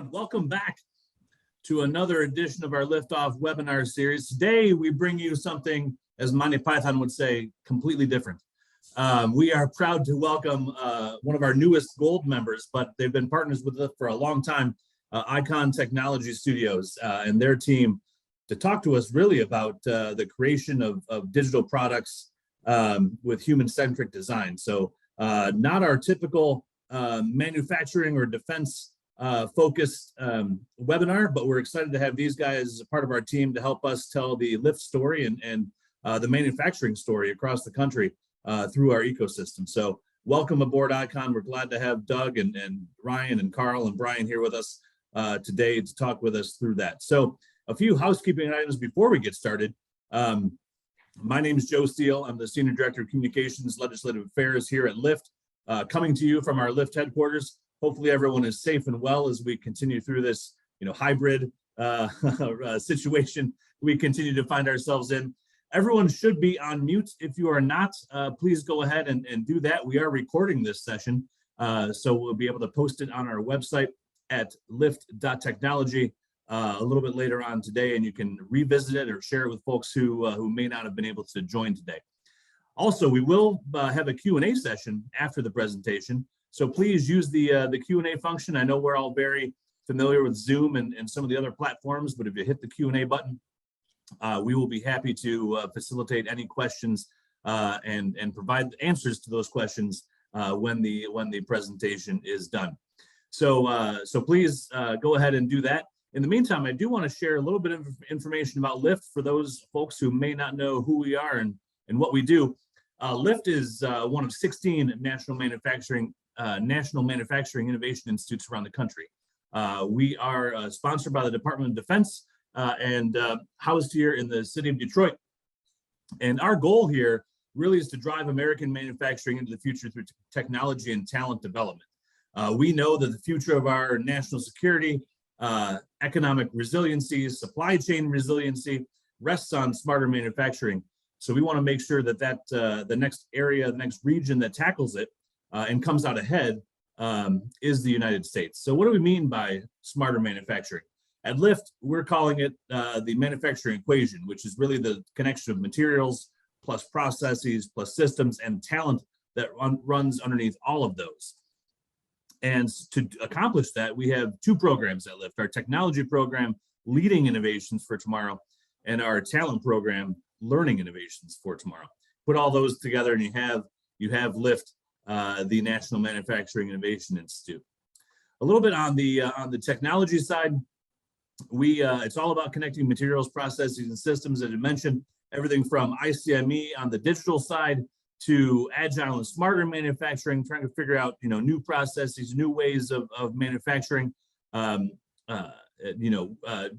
everyone. Welcome back to another edition of our Liftoff webinar series. Today, we bring you something, as Monty Python would say, completely different. We are proud to welcome one of our newest gold members, but they've been partners with us for a long time, Icon Technology Studios and their team, to talk to us really about the creation of digital products with human-centric design. So not our typical manufacturing or defense focused webinar, but we're excited to have these guys as a part of our team to help us tell the Lyft story and the manufacturing story across the country through our ecosystem. So welcome aboard Icon. We're glad to have Doug and Ryan and Carl and Brian here with us today to talk with us through that. So a few housekeeping items before we get started. My name is Joe Steele. I'm the Senior Director of Communications, Legislative Affairs here at Lyft, coming to you from our Lyft headquarters. Hopefully everyone is safe and well as we continue through this, hybrid situation we continue to find ourselves in. Everyone should be on mute. If you are not, please go ahead and do that. We are recording this session, so we'll be able to post it on our website at lyft.technology a little bit later on today, and you can revisit it or share it with folks who may not have been able to join today. Also, we will have a Q&A session after the presentation, so please use the Q&A function. I know we're all very familiar with Zoom and some of the other platforms, but if you hit the Q&A button, we will be happy to facilitate any questions and provide answers to those questions when the presentation is done. So please go ahead and do that. In the meantime, I do want to share a little bit of information about Lyft for those folks who may not know who we are and what we do. Lyft is one of 16 national manufacturing innovation institutes around the country. We are sponsored by the Department of Defense and housed here in the city of Detroit. And our goal here really is to drive American manufacturing into the future through technology and talent development. We know that the future of our national security, economic resiliency, supply chain resiliency rests on smarter manufacturing. So we want to make sure that the next area, the next region that tackles it and comes out ahead is the United States. So what do we mean by smarter manufacturing? At Lyft, we're calling it the manufacturing equation, which is really the connection of materials plus processes plus systems and talent that runs underneath all of those. And to accomplish that, we have two programs at Lyft: our technology program, Leading Innovations for Tomorrow, and our talent program, Learning Innovations for Tomorrow. Put all those together and you have Lyft, the National Manufacturing Innovation Institute. A little bit on the technology side, it's all about connecting materials, processes, and systems, as I mentioned, everything from ICME on the digital side to agile and smarter manufacturing, trying to figure out new processes, new ways of manufacturing,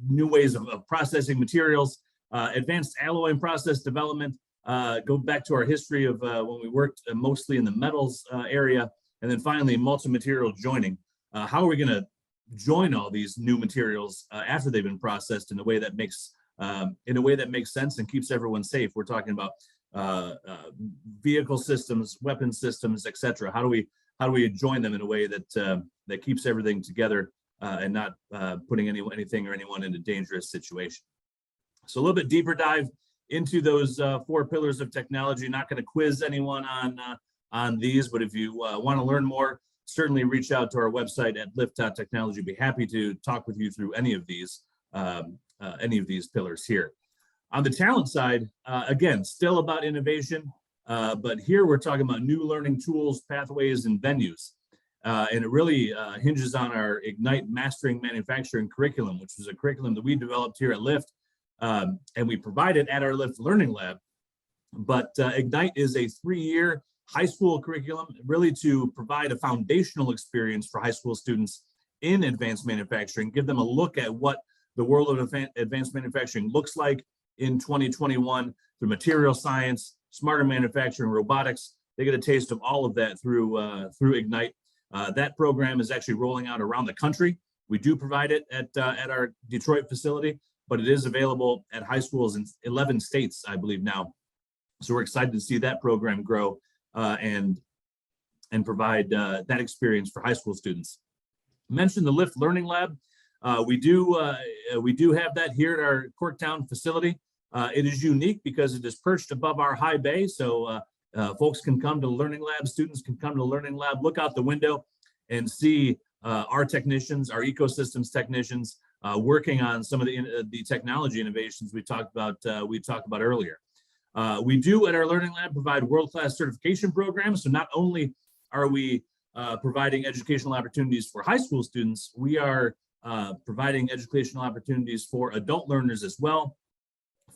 new ways of processing materials, advanced alloy and process development. Go back to our history of when we worked mostly in the metals area, and then finally multi-material joining. How are we going to join all these new materials after they've been processed in a way that makes sense and keeps everyone safe? We're talking about vehicle systems, weapon systems, etc. How do we join them in a way that keeps everything together and not putting anything or anyone in a dangerous situation? So a little bit deeper dive into those four pillars of technology. Not going to quiz anyone on these, but if you want to learn more, certainly reach out to our website at lyft.technology. Be happy to talk with you through any of these pillars here. On the talent side, again, still about innovation, but here we're talking about new learning tools, pathways, and venues. And it really hinges on our Ignite Mastering Manufacturing curriculum, which is a curriculum that we developed here at Lyft, and we provide it at our Lyft Learning Lab. But Ignite is a 3-year high school curriculum, really to provide a foundational experience for high school students in advanced manufacturing, give them a look at what the world of advanced manufacturing looks like in 2021 through material science, smarter manufacturing, robotics. They get a taste of all of that through Ignite. That program is actually rolling out around the country. We do provide it at our Detroit facility, but it is available at high schools in 11 states, I believe now. So we're excited to see that program grow and provide that experience for high school students. I mentioned the Lyft Learning Lab. We do have that here at our Corktown facility. It is unique because it is perched above our high bay, so folks can come to the Learning Lab, students can come to the Learning Lab, look out the window and see our technicians, our ecosystems technicians working on some of the technology innovations we talked about earlier. We do at our Learning Lab provide world-class certification programs. So not only are we providing educational opportunities for high school students, we are providing educational opportunities for adult learners as well.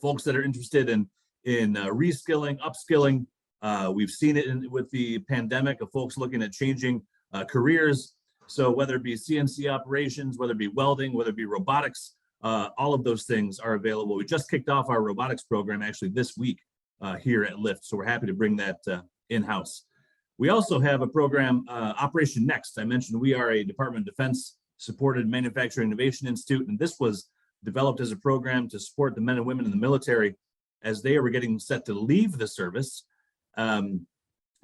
Folks that are interested in reskilling, upskilling. We've seen it with the pandemic of folks looking at changing careers. So whether it be CNC operations, whether it be welding, whether it be robotics, all of those things are available. We just kicked off our robotics program actually this week here at Lyft. So we're happy to bring that in-house. We also have a program, Operation Next. I mentioned we are a Department of Defense supported manufacturing innovation institute, and this was developed as a program to support the men and women in the military as they were getting set to leave the service,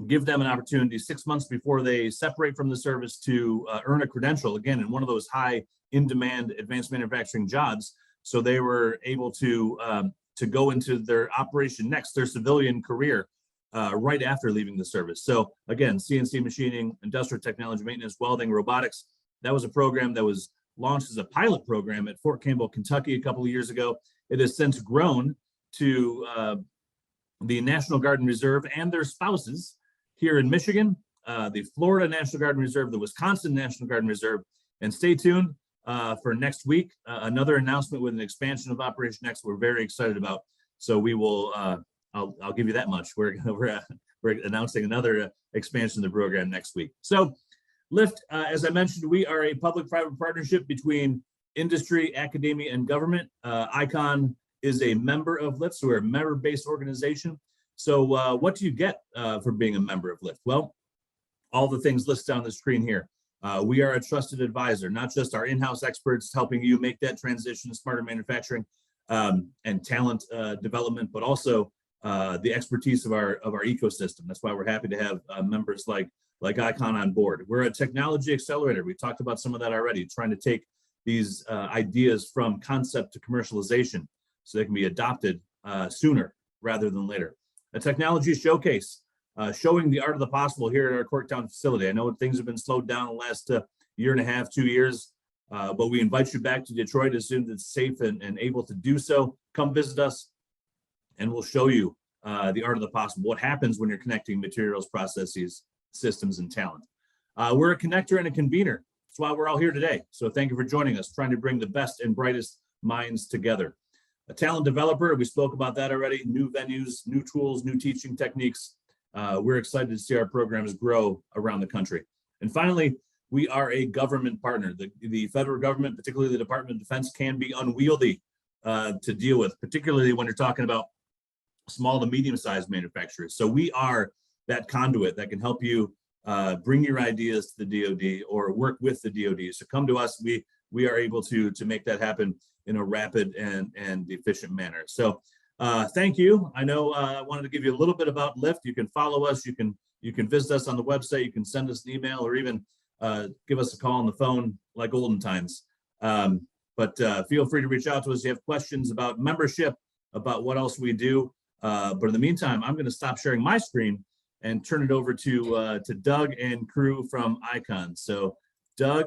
give them an opportunity 6 months before they separate from the service to earn a credential, again, in one of those high in-demand advanced manufacturing jobs. So they were able to go into their Operation Next, their civilian career, right after leaving the service. So again, CNC machining, industrial technology, maintenance, welding, robotics. That was a program that was launched as a pilot program at Fort Campbell, Kentucky a couple of years ago. It has since grown to the National Guard and Reserve and their spouses here in Michigan, the Florida National Guard and Reserve, the Wisconsin National Guard and Reserve. And stay tuned for next week, another announcement with an expansion of Operation Next we're very excited about. So we will, I'll give you that much. We're announcing another expansion of the program next week. So Lyft, as I mentioned, we are a public-private partnership between industry, academia, and government. ICON is a member of Lyft, so we're a member-based organization. So what do you get for being a member of Lyft? Well, all the things listed on the screen here. We are a trusted advisor, not just our in-house experts helping you make that transition to smarter manufacturing and talent development, but also the expertise of our ecosystem. That's why we're happy to have members like ICON on board. We're a technology accelerator. We talked about some of that already, trying to take these ideas from concept to commercialization so they can be adopted sooner rather than later. A technology showcase, showing the art of the possible here at our Corktown facility. I know things have been slowed down the last year and a half, 2 years, but we invite you back to Detroit as soon as it's safe and able to do so. Come visit us and we'll show you the art of the possible, what happens when you're connecting materials, processes, systems, and talent. We're a connector and a convener. That's why we're all here today. So thank you for joining us, trying to bring the best and brightest minds together. A talent developer, we spoke about that already, new venues, new tools, new teaching techniques. We're excited to see our programs grow around the country. And finally, we are a government partner. The federal government, particularly the Department of Defense, can be unwieldy to deal with, particularly when you're talking about small to medium-sized manufacturers. So we are that conduit that can help you bring your ideas to the DoD or work with the DoD. So come to us. We are able to make that happen in a rapid and efficient manner. So thank you. I know I wanted to give you a little bit about Lyft. You can follow us. You can visit us on the website. You can send us an email or even give us a call on the phone like olden times. But feel free to reach out to us if you have questions about membership, about what else we do. But in the meantime, I'm going to stop sharing my screen and turn it over to Doug and crew from ICON. So Doug,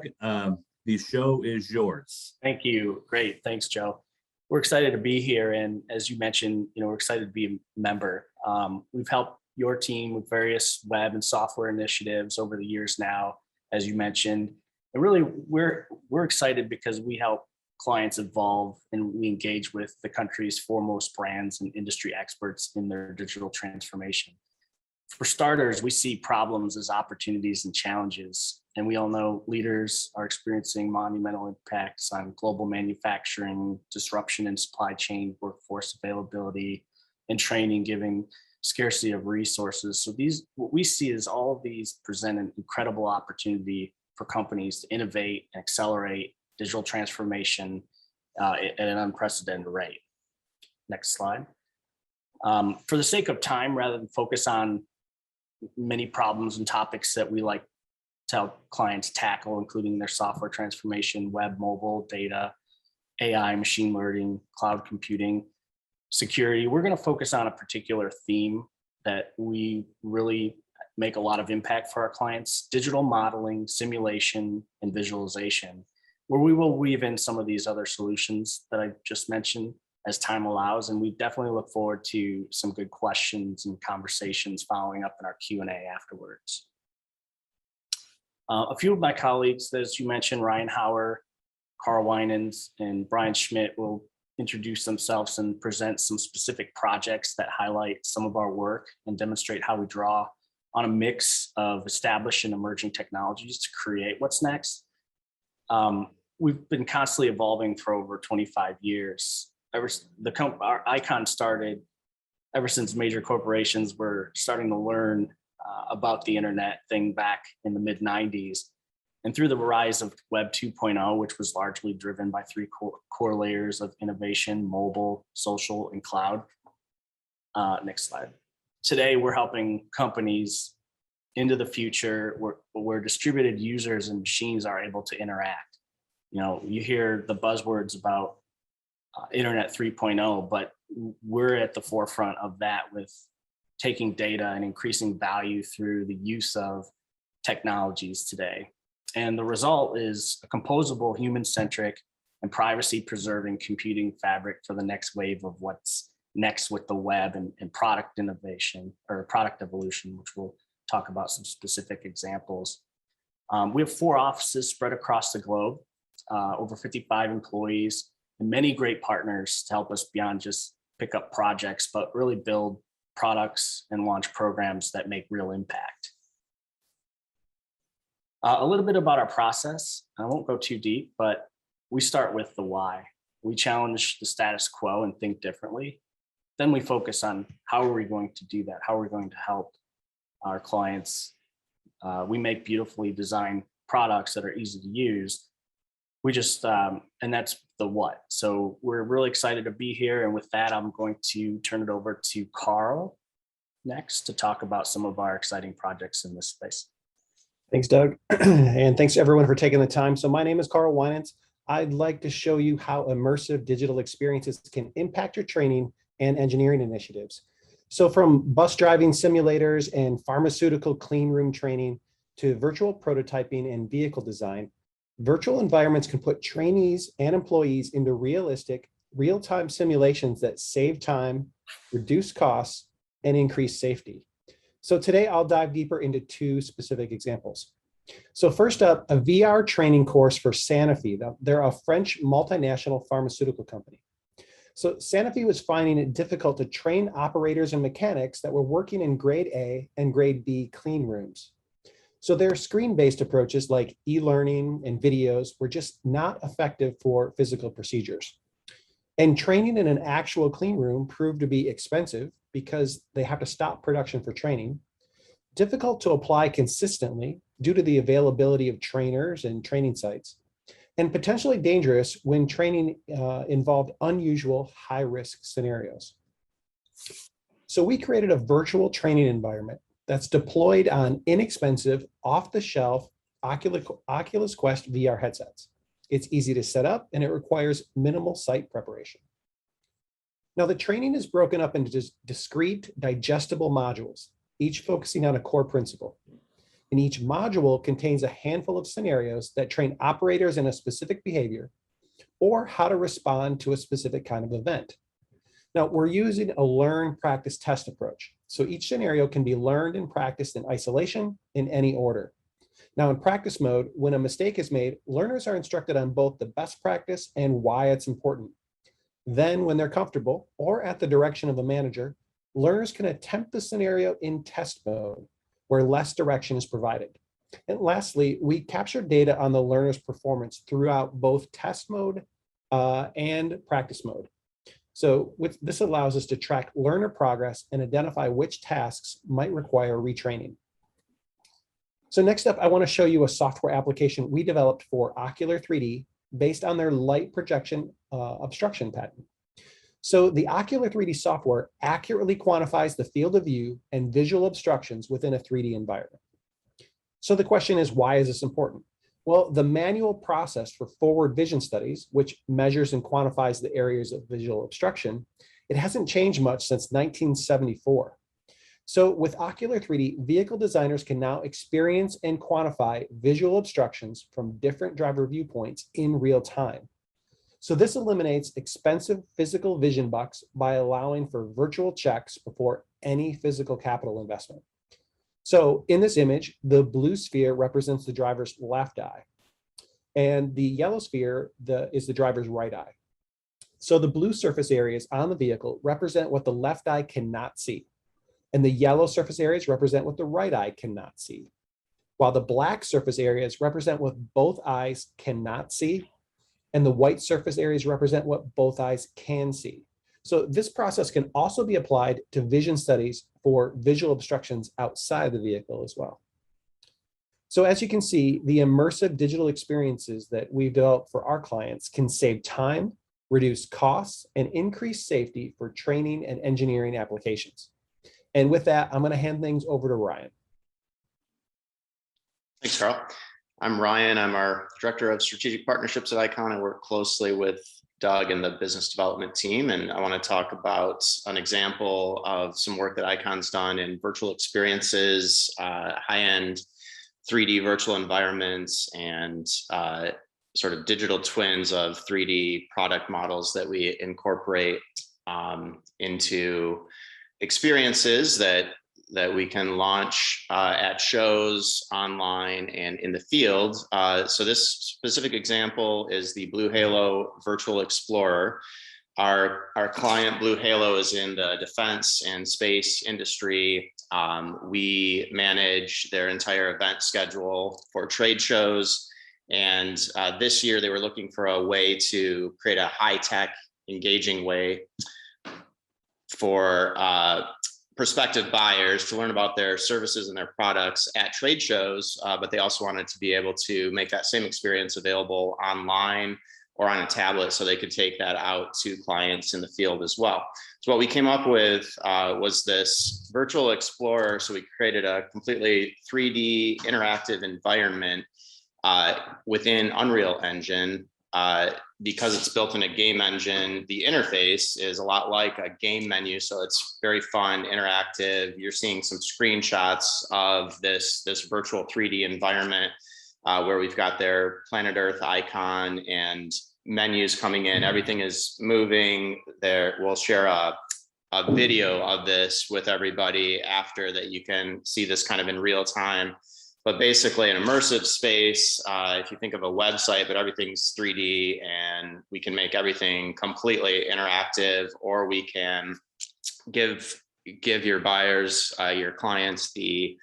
the show is yours. Thank you. Great. Thanks, Joe. We're excited to be here. And as you mentioned, we're excited to be a member. We've helped your team with various web and software initiatives over the years now, as you mentioned. And really, we're excited because we help clients evolve and we engage with the country's foremost brands and industry experts in their digital transformation. For starters, we see problems as opportunities and challenges. And we all know leaders are experiencing monumental impacts on global manufacturing, disruption in supply chain, workforce availability, and training, giving scarcity of resources. So what we see is all of these present an incredible opportunity for companies to innovate and accelerate digital transformation at an unprecedented rate. Next slide. For the sake of time, rather than focus on many problems and topics that we like to help clients tackle, including their software transformation, web, mobile, data, AI, machine learning, cloud computing, security. We're going to focus on a particular theme that we really make a lot of impact for our clients: digital modeling, simulation, and visualization, where we will weave in some of these other solutions that I just mentioned as time allows. And we definitely look forward to some good questions and conversations following up in our Q&A afterwards. A few of my colleagues, as you mentioned, Ryan Hauer, Carl Winans, and Brian Schmidt, will introduce themselves and present some specific projects that highlight some of our work and demonstrate how we draw on a mix of established and emerging technologies to create what's next. We've been constantly evolving for over 25 years. Our icon started ever since major corporations were starting to learn about the internet thing back in the mid 90s. And through the rise of Web 2.0, which was largely driven by three core layers of innovation: mobile, social, and cloud. Next slide. Today, we're helping companies into the future where distributed users and machines are able to interact. You hear the buzzwords about Internet 3.0, but we're at the forefront of that with taking data and increasing value through the use of technologies today. And the result is a composable, human-centric, and privacy-preserving computing fabric for the next wave of what's next with the web and product innovation or product evolution, which we'll talk about some specific examples. We have 4 offices spread across the globe, over 55 employees, and many great partners to help us beyond just pick up projects, but really build products and launch programs that make real impact. A little bit about our process. I won't go too deep, but we start with the why. We challenge the status quo and think differently. Then we focus on how are we going to do that? How are we going to help our clients? We make beautifully designed products that are easy to use. We just, and that's the what. So we're really excited to be here. And with that, I'm going to turn it over to Carl next to talk about some of our exciting projects in this space. Thanks, Doug. And thanks everyone for taking the time. So my name is Carl Winans. I'd like to show you how immersive digital experiences can impact your training and engineering initiatives. So from bus driving simulators and pharmaceutical clean room training to virtual prototyping and vehicle design, virtual environments can put trainees and employees into realistic, real-time simulations that save time, reduce costs, and increase safety. So today I'll dive deeper into 2 specific examples. So first up, a VR training course for Sanofi. They're a French multinational pharmaceutical company. So Sanofi was finding it difficult to train operators and mechanics that were working in grade A and grade B clean rooms. So their screen-based approaches like e-learning and videos were just not effective for physical procedures. And training in an actual clean room proved to be expensive because they have to stop production for training, difficult to apply consistently due to the availability of trainers and training sites, and potentially dangerous when training involved unusual high-risk scenarios. So we created a virtual training environment that's deployed on inexpensive, off-the-shelf Oculus Quest VR headsets. It's easy to set up and it requires minimal site preparation. Now the training is broken up into discrete, digestible modules, each focusing on a core principle. And each module contains a handful of scenarios that train operators in a specific behavior or how to respond to a specific kind of event. Now we're using a learn, practice, test approach. So each scenario can be learned and practiced in isolation in any order. Now in practice mode, when a mistake is made, learners are instructed on both the best practice and why it's important. Then when they're comfortable or at the direction of a manager, learners can attempt the scenario in test mode where less direction is provided. And lastly, we capture data on the learner's performance throughout both test mode and practice mode. So this allows us to track learner progress and identify which tasks might require retraining. So next up, I want to show you a software application we developed for Ocular 3D based on their light projection obstruction patent. So the Ocular 3D software accurately quantifies the field of view and visual obstructions within a 3D environment. So the question is, why is this important? Well, the manual process for forward vision studies, which measures and quantifies the areas of visual obstruction, it hasn't changed much since 1974. So with Ocular 3D, vehicle designers can now experience and quantify visual obstructions from different driver viewpoints in real time. So this eliminates expensive physical vision bucks by allowing for virtual checks before any physical capital investment. So in this image, the blue sphere represents the driver's left eye, and the yellow sphere is the driver's right eye. So the blue surface areas on the vehicle represent what the left eye cannot see, and the yellow surface areas represent what the right eye cannot see, while the black surface areas represent what both eyes cannot see, and the white surface areas represent what both eyes can see. So this process can also be applied to vision studies for visual obstructions outside the vehicle as well. So as you can see, the immersive digital experiences that we've developed for our clients can save time, reduce costs, and increase safety for training and engineering applications. And with that, I'm going to hand things over to Ryan. Thanks, Carl. I'm Ryan. I'm our Director of Strategic Partnerships at Icon. I work closely with Doug and the business development team, and I want to talk about an example of some work that Icon's done in virtual experiences, high-end 3D virtual environments, and sort of digital twins of 3D product models that we incorporate into experiences that we can launch at shows, online, and in the field. So this specific example is the Blue Halo Virtual Explorer. Our client, Blue Halo, is in the defense and space industry. We manage their entire event schedule for trade shows. And this year they were looking for a way to create a high-tech, engaging way for prospective buyers to learn about their services and their products at trade shows, but they also wanted to be able to make that same experience available online or on a tablet so they could take that out to clients in the field as well. So what we came up with was this virtual explorer. So we created a completely 3D interactive environment within Unreal Engine. Because it's built in a game engine, the interface is a lot like a game menu. So it's very fun, interactive. You're seeing some screenshots of this virtual 3D environment where we've got their planet Earth icon and menus coming in. Everything is moving there. We'll share a video of this with everybody after that you can see this kind of in real time. But basically an immersive space, if you think of a website, but everything's 3D, and we can make everything completely interactive, or we can give your buyers, your clients, the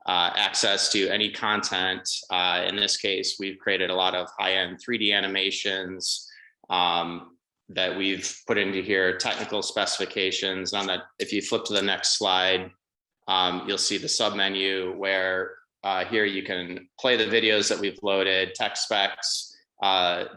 access to any content. In this case, we've created a lot of high-end 3D animations that we've put into here, technical specifications. On that, if you flip to the next slide, you'll see the submenu where here you can play the videos that we've loaded, tech specs.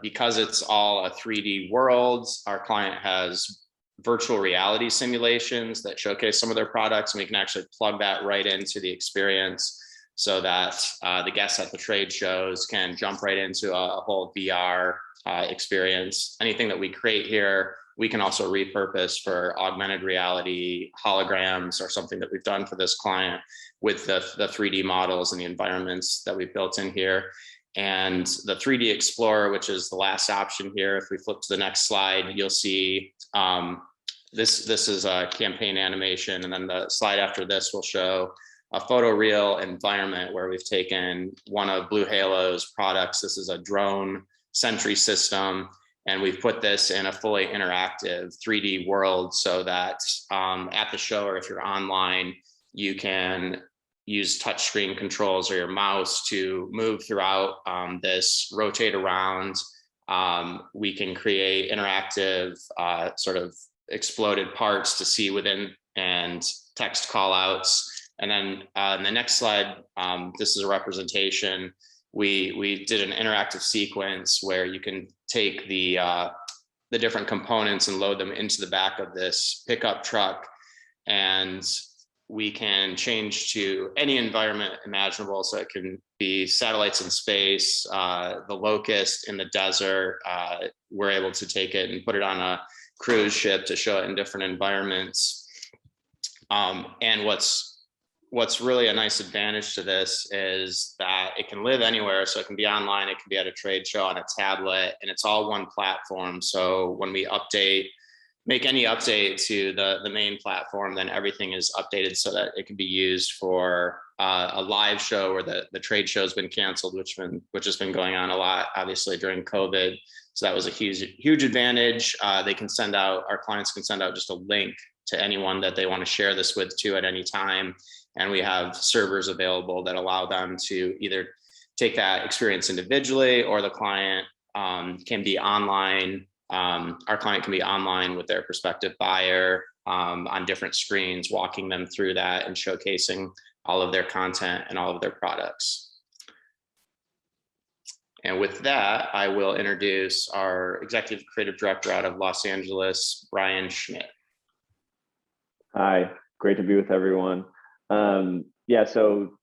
Because it's all a 3D world, our client has virtual reality simulations that showcase some of their products, and we can actually plug that right into the experience so that the guests at the trade shows can jump right into a whole VR experience. Anything that we create here, we can also repurpose for augmented reality, holograms, or something that we've done for this client with the 3D models and the environments that we've built in here. And the 3D Explorer, which is the last option here, if we flip to the next slide, you'll see this is a campaign animation. And then the slide after this will show a photoreal environment where we've taken one of Blue Halo's products. This is a drone sentry system. And we've put this in a fully interactive 3D world so that at the show, or if you're online, you can use touchscreen controls or your mouse to move throughout this, rotate around. We can create interactive sort of exploded parts to see within and text call outs. And then in the next slide, this is a representation. We did an interactive sequence where you can take the different components and load them into the back of this pickup truck. And we can change to any environment imaginable. So it can be satellites in space, the locust in the desert. We're able to take it and put it on a cruise ship to show it in different environments. And what's really a nice advantage to this is that it can live anywhere. So it can be online, it can be at a trade show on a tablet, and it's all one platform. So when we make any update to the main platform, then everything is updated so that it can be used for a live show, or the trade show has been canceled, which has been going on a lot, obviously, during COVID. So that was a huge advantage. Our clients can send out just a link to anyone that they want to share this with at any time. And we have servers available that allow them to either take that experience individually, or the client can be online. Our client can be online with their prospective buyer on different screens, walking them through that and showcasing all of their content and all of their products. And with that, I will introduce our Executive Creative Director out of Los Angeles, Brian Schmidt. Hi, great to be with everyone. So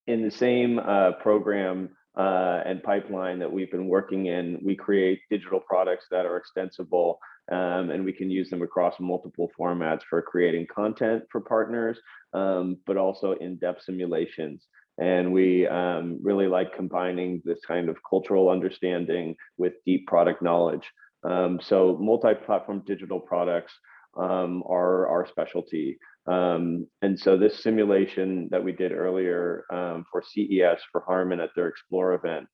in the same program and pipeline that we've been working in, we create digital products that are extensible, and we can use them across multiple formats for creating content for partners, but also in-depth simulations. And we really like combining this kind of cultural understanding with deep product knowledge. So multi-platform digital products are our specialty. And so this simulation that we did earlier for CES for Harman at their Explore event,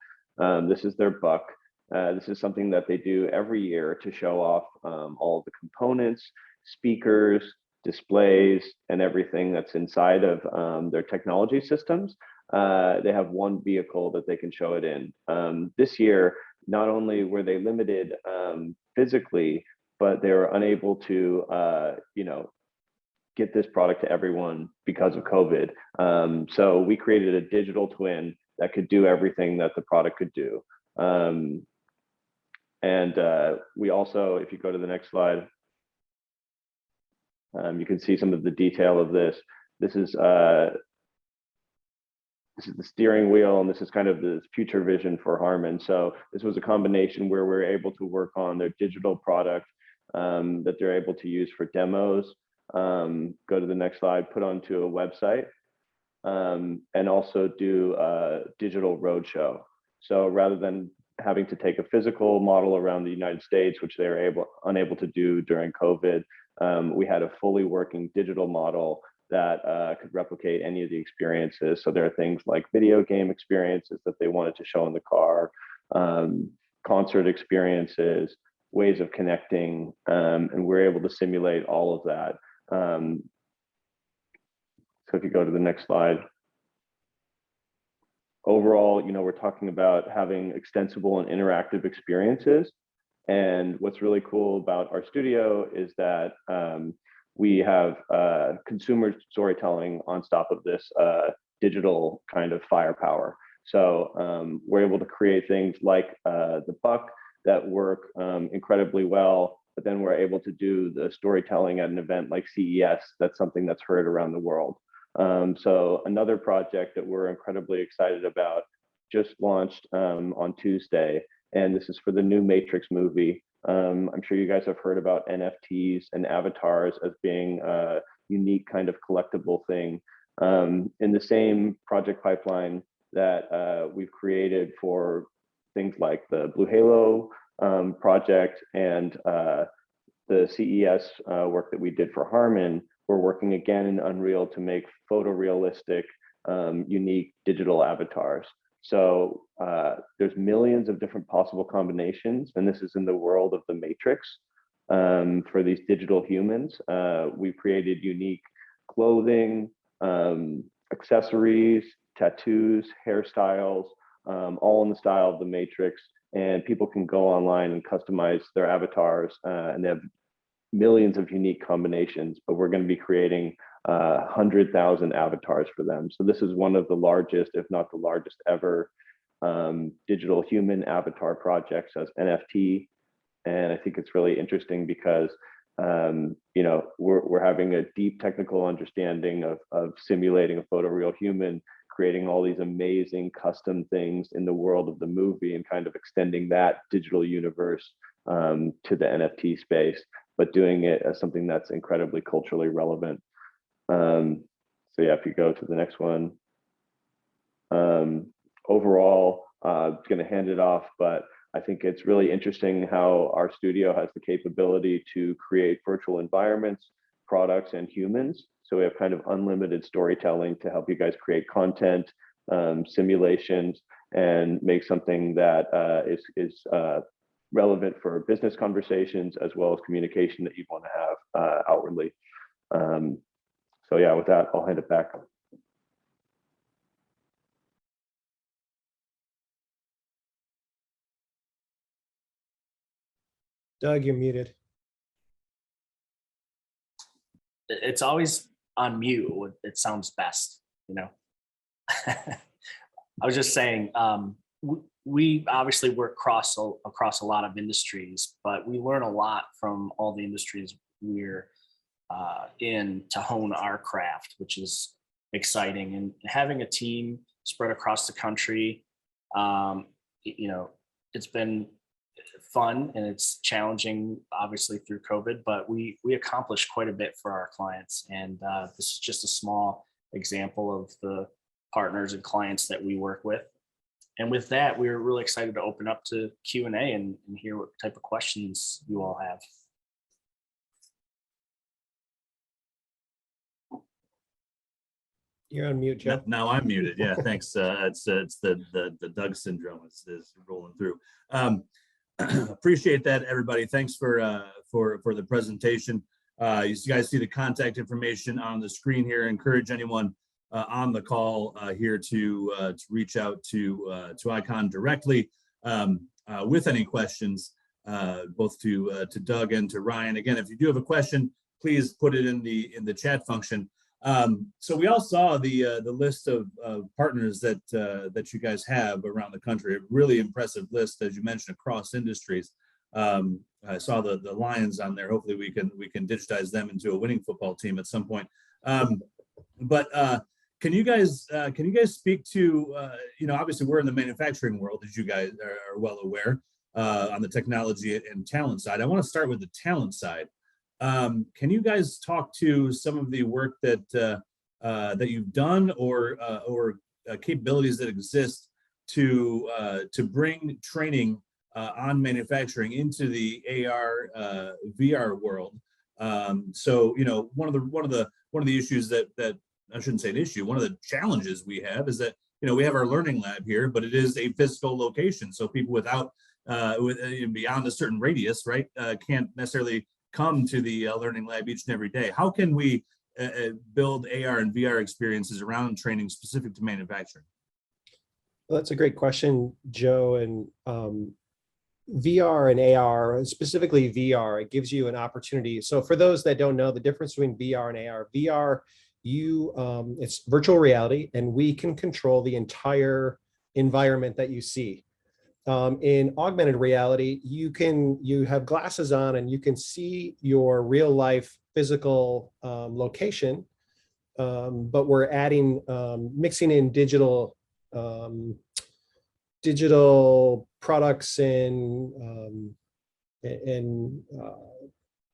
this is their buck. This is something that they do every year to show off all of the components, speakers, displays, and everything that's inside of their technology systems. They have one vehicle that they can show it in. This year, not only were they limited physically, but they were unable to, get this product to everyone because of COVID. So we created a digital twin that could do everything that the product could do. We also, if you go to the next slide, you can see some of the detail of this. This is the steering wheel, and this is kind of the future vision for Harman. So this was a combination where we're able to work on their digital product that they're able to use for demos. Go to the next slide, put onto a website, and also do a digital roadshow. So rather than having to take a physical model around the United States, which they were unable to do during COVID, we had a fully working digital model that could replicate any of the experiences. So there are things like video game experiences that they wanted to show in the car, concert experiences, ways of connecting, and we're able to simulate all of that. So if you go to the next slide. Overall, we're talking about having extensible and interactive experiences. And what's really cool about our studio is that we have consumer storytelling on top of this digital kind of firepower. So we're able to create things like the buck that work incredibly well, but then we're able to do the storytelling at an event like CES. That's something that's heard around the world. So another project that we're incredibly excited about just launched on Tuesday, and this is for the new Matrix movie. I'm sure you guys have heard about NFTs and avatars as being a unique kind of collectible thing. In the same project pipeline that we've created for things like the Blue Halo project and the CES work that we did for Harman, we're working again in Unreal to make photorealistic, unique digital avatars. So there's millions of different possible combinations, and this is in the world of the Matrix. For these digital humans, we've created unique clothing, accessories, tattoos, hairstyles, all in the style of the Matrix. And people can go online and customize their avatars, and they have millions of unique combinations, but we're going to be creating 100,000 avatars for them. So this is one of the largest, if not the largest ever, digital human avatar projects as NFT. And I think it's really interesting because you know, we're having a deep technical understanding of simulating a photoreal human, creating all these amazing custom things in the world of the movie and kind of extending that digital universe to the NFT space, but doing it as something that's incredibly culturally relevant. So yeah, if you go to the next one, overall, I'm going to hand it off, but I think it's really interesting how our studio has the capability to create virtual environments, products, and humans. So we have kind of unlimited storytelling to help you guys create content, simulations, and make something that is relevant for business conversations as well as communication that you want to have outwardly. So yeah, with that, I'll hand it back. Doug, you're muted. It's always on mute. It sounds best, you know. I was just saying, we obviously work across a lot of industries, but we learn a lot from all the industries we're in to hone our craft, which is exciting. And having a team spread across the country, you know, it's been fun and it's challenging, obviously, through COVID, but we accomplished quite a bit for our clients. And this is just a small example of the partners and clients that we work with. And with that, we're really excited to open up to Q&A and hear what type of questions you all have. You're on mute, Joe. Now I'm muted. Yeah, thanks. It's the Doug syndrome is rolling through. Appreciate that, everybody. Thanks for the presentation. You guys see the contact information on the screen here. Encourage anyone on the call here to reach out to Icon directly with any questions, both to Doug and to Ryan. Again, if you do have a question, please put it in the chat function. So we all saw the list of partners that you guys have around the country. A really impressive list, as you mentioned, across industries. I saw the Lions on there. Hopefully we can digitize them into a winning football team at some point. But can you guys speak to you know, obviously we're in the manufacturing world, as you guys are well aware, on the technology and talent side. I want to start with the talent side. Can you guys talk to some of the work that you've done or capabilities that exist to bring training on manufacturing into the AR VR world? So you know, one of the issues that I shouldn't say an issue. One of the challenges we have is that, you know, we have our learning lab here, but it is a physical location. So people without beyond a certain radius, right, can't necessarily come to the learning lab each and every day. How can we build AR and VR experiences around training specific to manufacturing? Well, that's a great question, Joe. And VR and AR, specifically VR, it gives you an opportunity. So for those that don't know the difference between VR and AR, VR, it's virtual reality, and we can control the entire environment that you see. In augmented reality, you have glasses on and you can see your real life physical location, but we're adding mixing in digital products and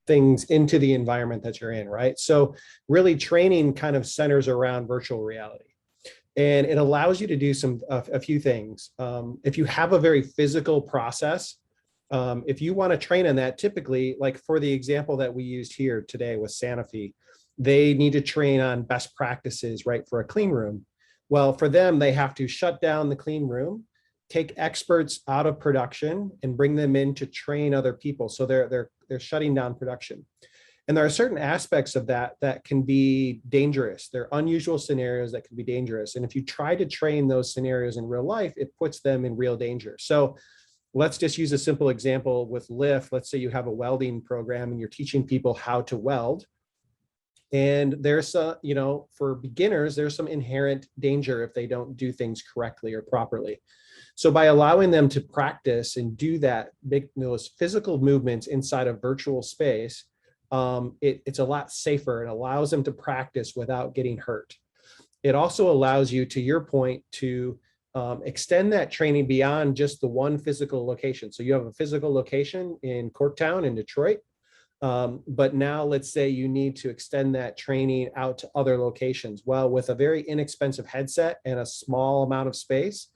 things into the environment that you're in, right? So really training kind of centers around virtual reality. And it allows you to do a few things. If you have a very physical process, if you want to train on that, typically, like for the example that we used here today with Sanofi, they need to train on best practices, right, for a clean room. Well, for them, they have to shut down the clean room, take experts out of production and bring them in to train other people. So they're shutting down production. And there are certain aspects of that can be dangerous. They're unusual scenarios that can be dangerous. And if you try to train those scenarios in real life, it puts them in real danger. So let's just use a simple example with Lyft. Let's say you have a welding program and you're teaching people how to weld. And there's you know, for beginners, there's some inherent danger if they don't do things correctly or properly. So by allowing them to practice and do that, make those physical movements inside a virtual space, it's a lot safer. It allows them to practice without getting hurt. It also allows you, to your point, to extend that training beyond just the one physical location. So you have a physical location in Corktown in Detroit, but now let's say you need to extend that training out to other locations. Well, with a very inexpensive headset and a small amount of space,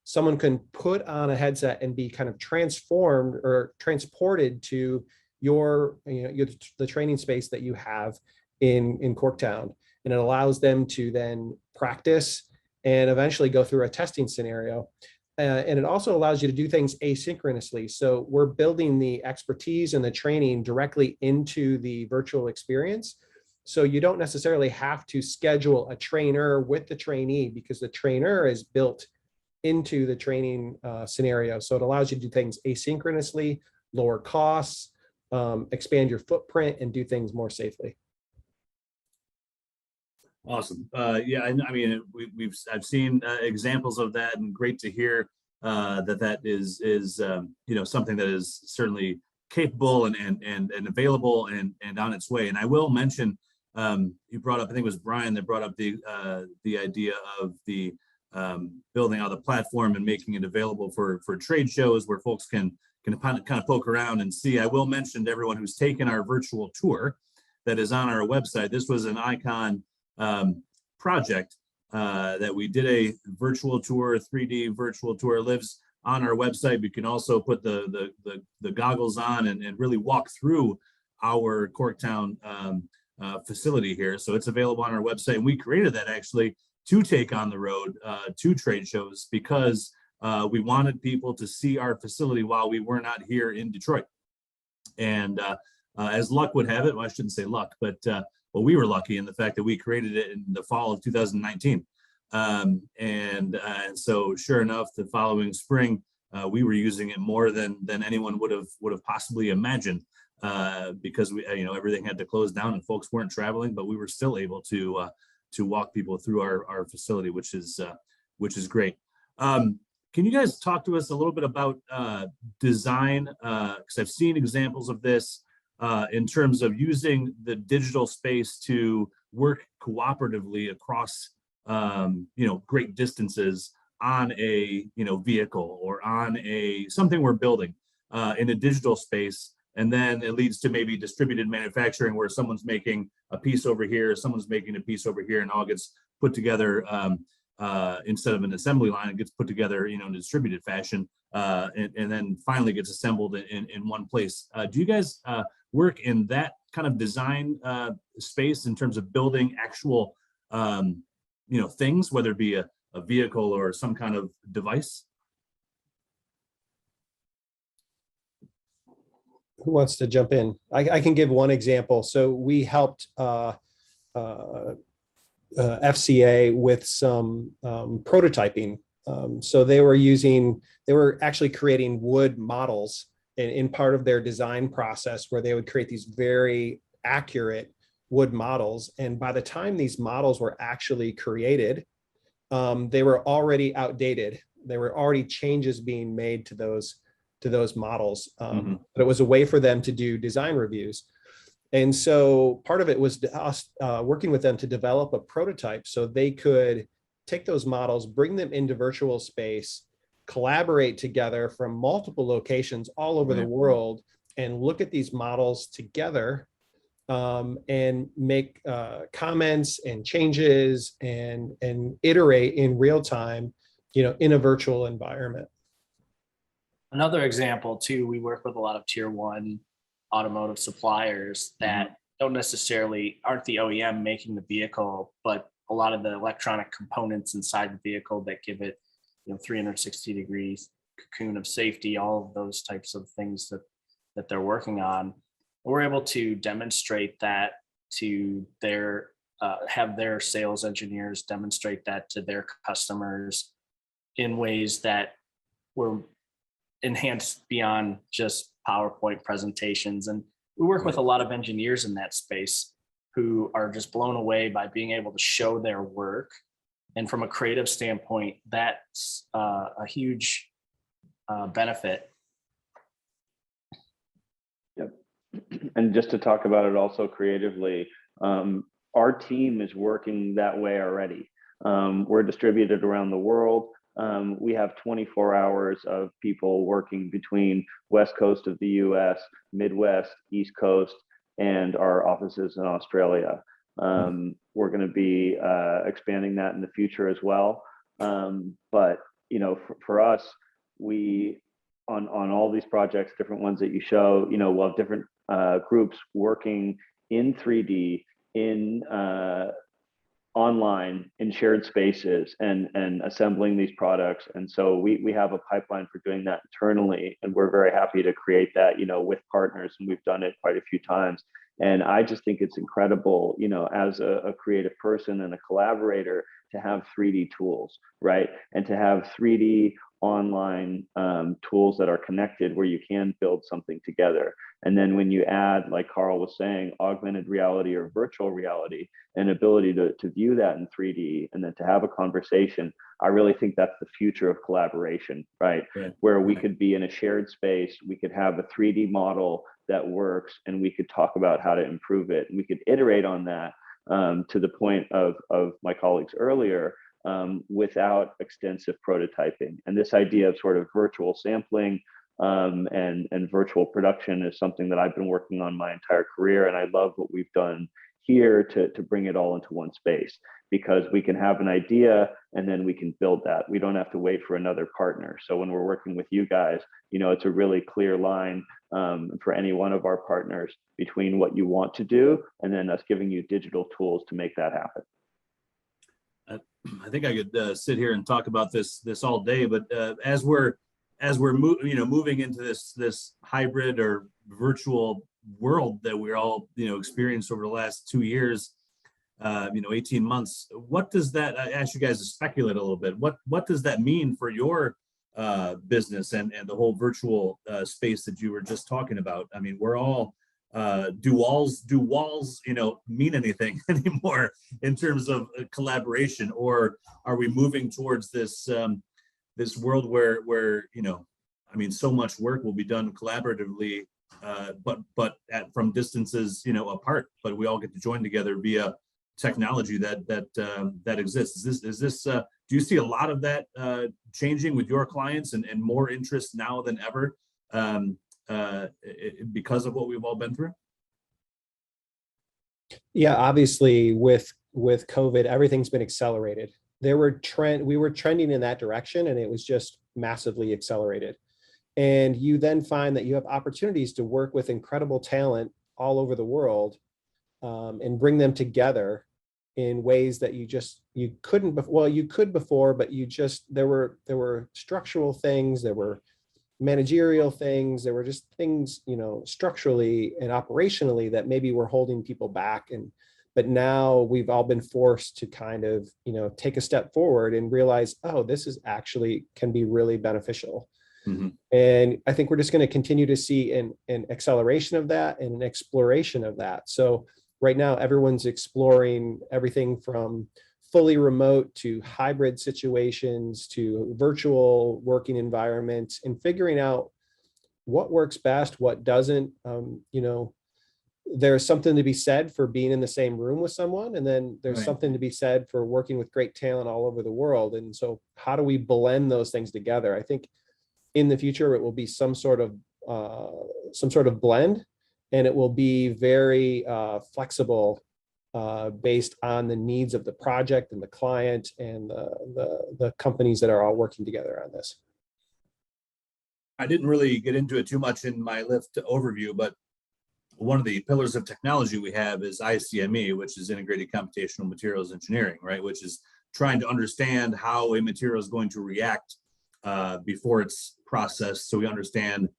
someone can put on a headset and be kind of transformed or transported to the training space that you have in Corktown. And it allows them to then practice and eventually go through a testing scenario. And it also allows you to do things asynchronously. So we're building the expertise and the training directly into the virtual experience. So you don't necessarily have to schedule a trainer with the trainee, because the trainer is built into the training scenario. So it allows you to do things asynchronously, lower costs, expand your footprint, and do things more safely. Awesome. Yeah, I mean, I've seen examples of that, and great to hear that is something that is certainly capable and available and on its way. And I will mention, you brought up, I think it was Brian that brought up the idea of the building out the platform and making it available for trade shows where folks can kind of poke around and see. I will mention to everyone who's taken our virtual tour that is on our website, this was an Icon project that we did, a virtual tour, 3D virtual tour, lives on our website. You can also put the goggles on and really walk through our Corktown facility here. So it's available on our website. And we created that actually to take on the road to trade shows, because we wanted people to see our facility while we were not here in Detroit. And as luck would have it, well, I shouldn't say luck, but well, we were lucky in the fact that we created it in the fall of 2019. And so sure enough, the following spring, we were using it more than anyone would have possibly imagined, because we, everything had to close down and folks weren't traveling, but we were still able to walk people through our facility, which is great. Can you guys talk to us a little bit about design? Because I've seen examples of this in terms of using the digital space to work cooperatively across great distances on a vehicle or on something we're building in a digital space. And then it leads to maybe distributed manufacturing, where someone's making a piece over here, someone's making a piece over here, and all gets put together instead of an assembly line. It gets put together in a distributed fashion, and then finally gets assembled in one place. Do you guys work in that kind of design space in terms of building actual things, whether it be a vehicle or some kind of device? Who wants to jump in? I can give one example. So we helped FCA with some prototyping. So they were actually creating wood models in part of their design process, where they would create these very accurate wood models. And by the time these models were actually created, they were already outdated. There were already changes being made to those models. But it was a way for them to do design reviews. And so part of it was us working with them to develop a prototype so they could take those models, bring them into virtual space, collaborate together from multiple locations all over the world, and look at these models together and make comments and changes and iterate in real time, in a virtual environment. Another example too, we work with a lot of tier 1 automotive suppliers that aren't the OEM making the vehicle, but a lot of the electronic components inside the vehicle that give it 360 degrees cocoon of safety, all of those types of things that they're working on. We're able to demonstrate that to have their sales engineers demonstrate that to their customers in ways that were enhanced beyond just PowerPoint presentations. And we work with a lot of engineers in that space who are just blown away by being able to show their work. And from a creative standpoint, that's a huge benefit. Yep. and just to talk about it also creatively, our team is working that way already. We're distributed around the world. We have 24 hours of people working between West Coast of the US, Midwest, East Coast, and our offices in Australia. We're going to be expanding that in the future as well. But for us, we on all these projects, different ones that you show, we'll have different groups working in 3D, in online, in shared spaces, and assembling these products. And so we have a pipeline for doing that internally, and we're very happy to create that, with partners, and we've done it quite a few times. And I just think it's incredible, as a creative person and a collaborator, to have 3D tools, right? And to have 3D online tools that are connected where you can build something together. And then when you add, like Carl was saying, augmented reality or virtual reality, and ability to view that in 3D and then to have a conversation, I really think that's the future of collaboration, right? Where we could be in a shared space, we could have a 3D model that works, and we could talk about how to improve it. And we could iterate on that to the point of my colleagues earlier, without extensive prototyping. And this idea of sort of virtual sampling and virtual production is something that I've been working on my entire career. And I love what we've done here to bring it all into one space, because we can have an idea and then we can build that. We don't have to wait for another partner. So when we're working with you guys, it's a really clear line for any one of our partners between what you want to do and then us giving you digital tools to make that happen. I think I could sit here and talk about this all day, but as we're moving into this hybrid or virtual world that we're all experienced over the last 2 years, 18 months, what does that? I ask you guys to speculate a little bit. What does that mean for your business and the whole virtual space that you were just talking about? I mean, we're all do walls mean anything anymore in terms of collaboration, or are we moving towards this world where so much work will be done collaboratively, but from distances apart, but we all get to join together via technology that exists. Is this do you see a lot of that changing with your clients and more interest now than ever because of what we've all been through? Yeah, obviously with COVID, everything's been accelerated. We were trending in that direction, and it was just massively accelerated. And you then find that you have opportunities to work with incredible talent all over the world, and bring them together in ways that you couldn't before. Well, you could before, but there were structural things, there were managerial things, there were just things, structurally and operationally that maybe were holding people back. But now we've all been forced to kind of, take a step forward and realize, oh, this is actually can be really beneficial. Mm-hmm. And I think we're just going to continue to see an acceleration of that and an exploration of that. So right now, everyone's exploring everything from fully remote to hybrid situations to virtual working environments, and figuring out what works best, what doesn't. There's something to be said for being in the same room with someone, and then there's something to be said for working with great talent all over the world. And so how do we blend those things together? I think in the future, it will be some sort of blend, and it will be very flexible based on the needs of the project and the client and the companies that are all working together on this. I didn't really get into it too much in my Lyft overview, but one of the pillars of technology we have is ICME, which is Integrated Computational Materials Engineering, right? Which is trying to understand how a material is going to react before it's processed, so we understand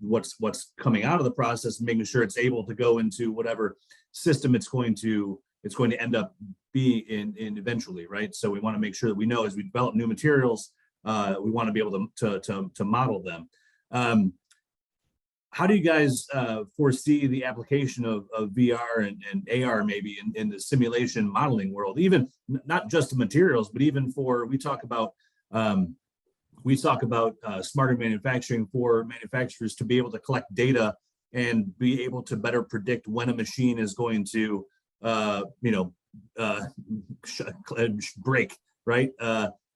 what's coming out of the process, and making sure it's able to go into whatever system it's going to end up being in eventually, right? So we want to make sure that we know as we develop new materials, we want to be able to model them. How do you guys foresee the application of VR and AR maybe in the simulation modeling world, even not just the materials, but even we talk about smarter manufacturing for manufacturers to be able to collect data and be able to better predict when a machine is going to, break, right?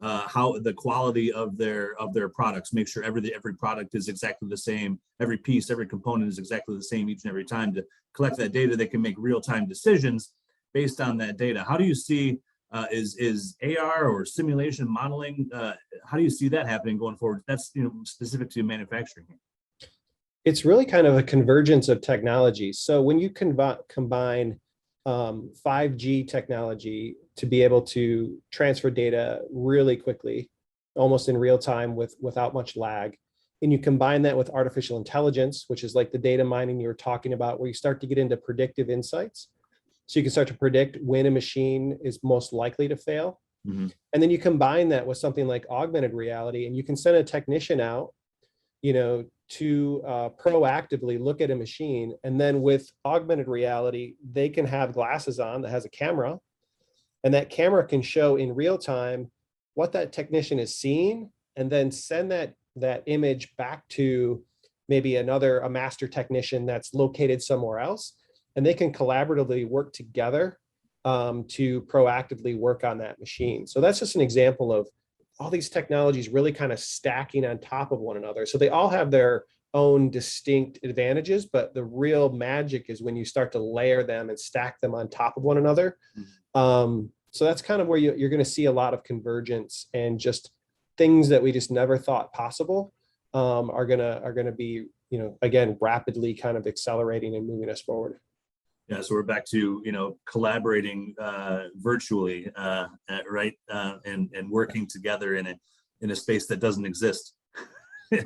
How the quality of their products, make sure every product is exactly the same, every piece, every component is exactly the same each and every time. To collect that data, they can make real-time decisions based on that data. How do you see is AR or simulation modeling? How do you see that happening going forward? That's specific to manufacturing. It's really kind of a convergence of technologies. So when you combine 5G technology to be able to transfer data really quickly, almost in real time without much lag, and you combine that with artificial intelligence, which is like the data mining you were talking about, where you start to get into predictive insights. So you can start to predict when a machine is most likely to fail. Mm-hmm. And then you combine that with something like augmented reality, and you can send a technician out, to proactively look at a machine. And then with augmented reality, they can have glasses on that has a camera, and that camera can show in real time what that technician is seeing, and then send that image back to maybe a master technician that's located somewhere else. And they can collaboratively work together to proactively work on that machine. So that's just an example of all these technologies really kind of stacking on top of one another. So they all have their own distinct advantages, but the real magic is when you start to layer them and stack them on top of one another. So that's kind of where you're going to see a lot of convergence, and just things that we just never thought possible are gonna be, again, rapidly kind of accelerating and moving us forward. Yeah, so we're back to collaborating virtually, right, and working together in a space that doesn't exist.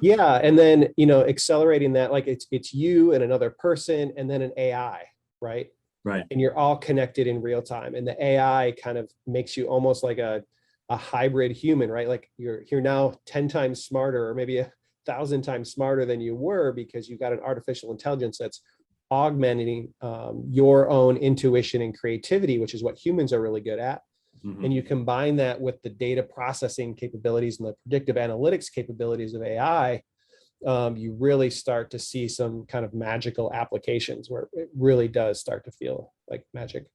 Yeah, and then accelerating that, like it's you and another person, and then an AI, right? Right. And you're all connected in real time, and the AI kind of makes you almost like a hybrid human, right? Like you're now 10 times smarter, or maybe 1,000 times smarter than you were, because you've got an artificial intelligence that's augmenting your own intuition and creativity, which is what humans are really good at. Mm-hmm. And you combine that with the data processing capabilities and the predictive analytics capabilities of AI, you really start to see some kind of magical applications where it really does start to feel like magic.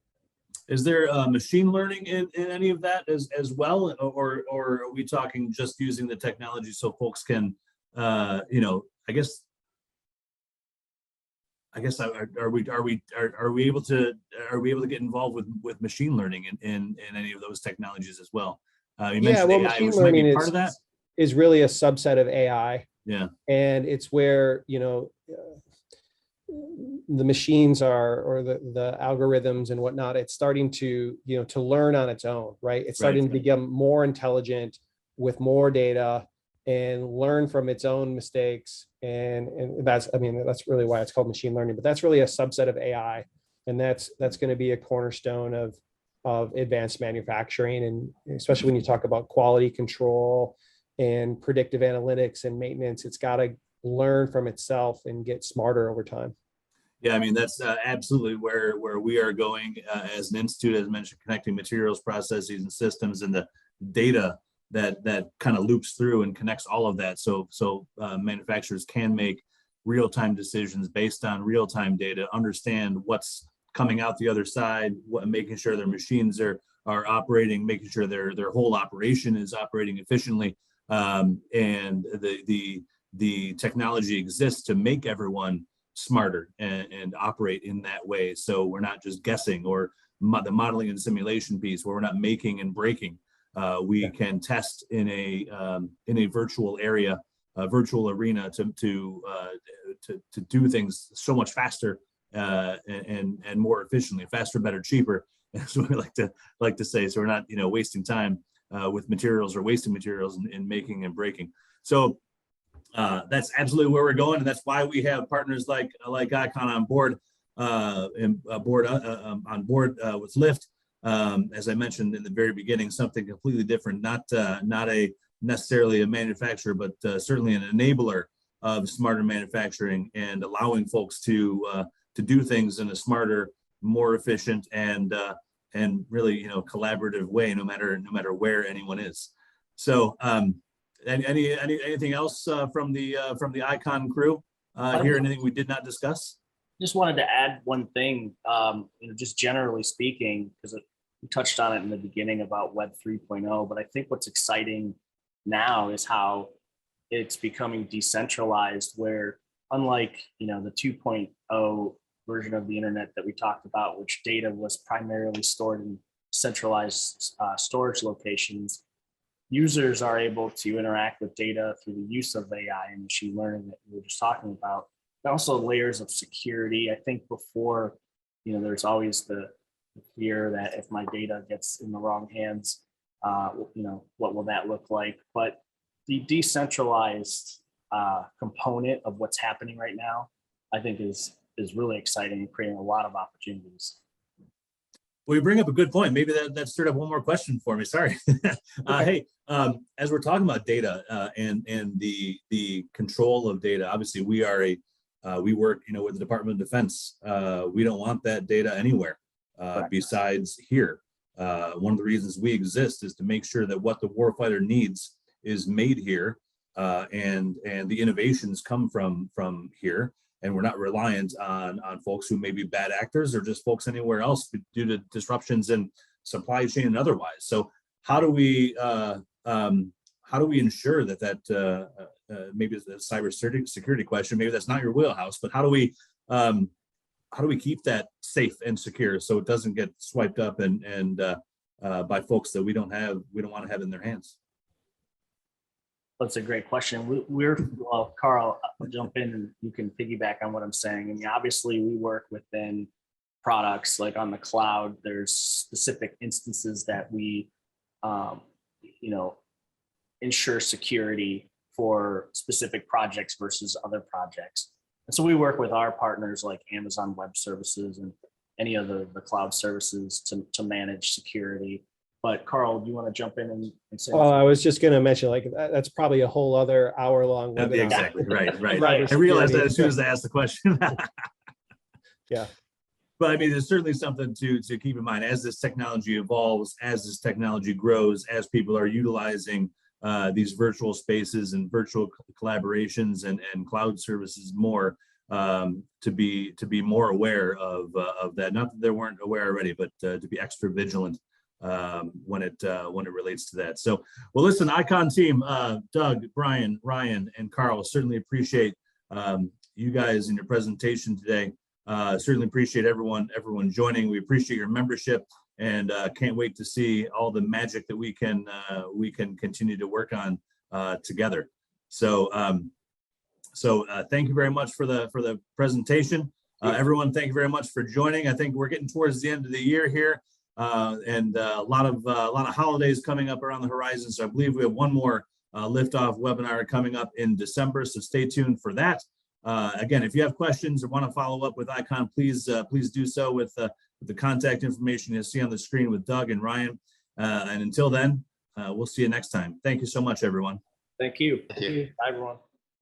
Is there machine learning in any of that as well, or are we talking just using the technology so folks can, I guess are we able to get involved with machine learning in any of those technologies as well? You mentioned AI, machine which might learning be part of that. Is really a subset of AI. Yeah, and it's where the machines or the algorithms and whatnot, it's starting to learn on its own, right? It's starting to become more intelligent with more data and learn from its own mistakes. And that's really why it's called machine learning, but that's really a subset of AI. And that's going to be a cornerstone of advanced manufacturing. And especially when you talk about quality control and predictive analytics and maintenance, it's got to learn from itself and get smarter over time. Yeah, I mean, that's absolutely where we are going as an institute, as mentioned, connecting materials, processes, and systems, and the data that kind of loops through and connects all of that. So manufacturers can make real-time decisions based on real-time data, understand what's coming out the other side, making sure their machines are operating, making sure their whole operation is operating efficiently. And the technology exists to make everyone smarter and operate in that way. So we're not just guessing, or the modeling and simulation piece where we're not making and breaking. We can test in a virtual area, a virtual arena to do things so much faster and more efficiently, faster, better, cheaper. That's what we like to say. So we're not wasting time with materials or wasting materials in making and breaking. So that's absolutely where we're going, and that's why we have partners like Icon on board with Lyft. As I mentioned in the very beginning, something completely different, not necessarily a manufacturer, but certainly an enabler of smarter manufacturing and allowing folks to do things in a smarter, more efficient, and really collaborative way, no matter where anyone is. So anything else from the Icon crew? here? Anything we did not discuss? Just wanted to add one thing, just generally speaking, because we touched on it in the beginning about Web 3.0, but I think what's exciting now is how it's becoming decentralized, where unlike, the 2.0 version of the internet that we talked about, which data was primarily stored in centralized storage locations, users are able to interact with data through the use of AI and machine learning that we were just talking about. Also layers of security. I think before, there's always the fear that if my data gets in the wrong hands, what will that look like? But the decentralized component of what's happening right now, I think is really exciting and creating a lot of opportunities. Well, you bring up a good point. Maybe that stirred up one more question for me. Sorry. Hey, as we're talking about data and the control of data, obviously we are we work, with the Department of Defense. We don't want that data anywhere besides here. One of the reasons we exist is to make sure that what the warfighter needs is made here, and the innovations come from here, and we're not reliant on folks who may be bad actors or just folks anywhere else due to disruptions in supply chain and otherwise. So how do we ensure that maybe it's a cyber security question, maybe that's not your wheelhouse, but how do we keep that safe and secure so it doesn't get swiped up and by folks that we don't want to have in their hands? That's a great question. Well, Carl, I'll jump in and you can piggyback on what I'm saying. I mean, obviously we work within products like on the cloud. There's specific instances that we, ensure security for specific projects versus other projects. And so we work with our partners like Amazon Web Services and any of the cloud services to manage security. But Carl, do you want to jump in and say? Well, I was just going to mention, that's probably a whole other hour-long webinar. Exactly. Right. Right. I realized that as soon as I asked the question. Yeah. But I mean, there's certainly something to keep in mind as this technology evolves, as this technology grows, as people are utilizing these virtual spaces and virtual collaborations and cloud services more, to be more aware of that. Not that they weren't aware already, but to be extra vigilant when it relates to that. So, well, listen, Icon team, Doug, Brian, Ryan, and Carl, certainly appreciate you guys in your presentation today. Certainly appreciate everyone joining. We appreciate your membership, and can't wait to see all the magic that we can continue to work on together. So, thank you very much for the presentation. Everyone, thank you very much for joining. I think we're getting towards the end of the year here, and a lot of holidays coming up around the horizon. So I believe we have one more liftoff webinar coming up in December. So stay tuned for that. Again, if you have questions or want to follow up with Icon, please do so with the contact information you'll see on the screen with Doug and Ryan. And until then, we'll see you next time. Thank you so much, everyone. Thank you. Thank you. Bye, everyone.